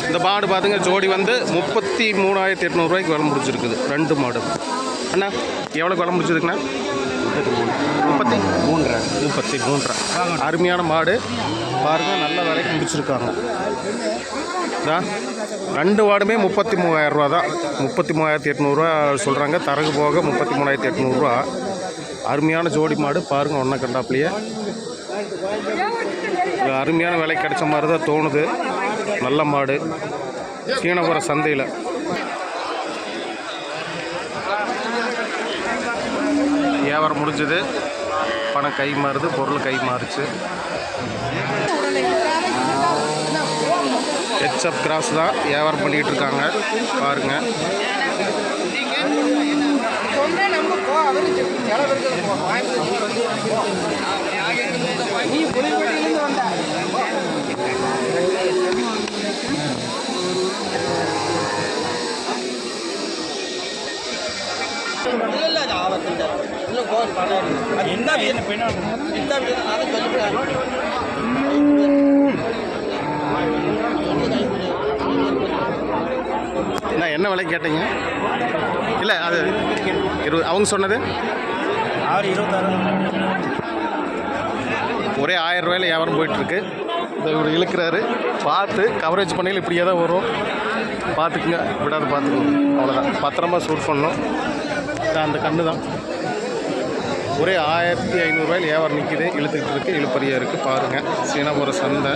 இந்த மாடு பார்த்துங்க ஜோடி வந்து 33,800 ரூபாய்க்கு விலை முடிச்சிருக்குது. 2 மாடு. அண்ணா எவ்வளோக்கு விலை முடிச்சிருக்குண்ணா? 33. அருமையான மாடு பாருங்கள், நல்ல விலைக்கு முடிச்சிருக்காங்க. 2 மாடுமே 33,000 ரூபா தான். 33,800 சொல்கிறாங்க. தரகு போக 33,800 அருமையான ஜோடி மாடு பாருங்கள். ஒன்றை கண்டாப்லையே அருமையான விலை கிடைச்ச மாதிரி தான் தோணுது. நல்ல மாடு சீனபுரம் சந்தையில். வியாபாரம் முடிஞ்சது, பணம் கை மாறுது, பொருள் கை மாறுச்சு. ஹெச்எப் கிராஸ் தான் வியாபாரம் பண்ணிகிட்டு இருக்காங்க பாருங்கள். என்ன விலை கேட்டீங்க? இல்லை அது அவங்க சொன்னது ஒரே 1000 ரூபாயில் வியாபாரம் போயிட்டுருக்கு. இவர் இழுக்கிறாரு, பார்த்து கவரேஜ் பண்ணையில் இப்படியே தான் வரும். பார்த்துக்குங்க, விடாது பார்த்துக்குங்க. அவ்வளோதான், பத்திரமா சூட் பண்ணணும். அந்த கண்ணு தான் ஒரே 1500 ரூபாயில் வியாபாரம் நிற்கிது. இழுத்துக்கிட்டு இருக்குது, இழுப்பறியாக இருக்குது பாருங்கள். சீனாபுரம் சந்தை.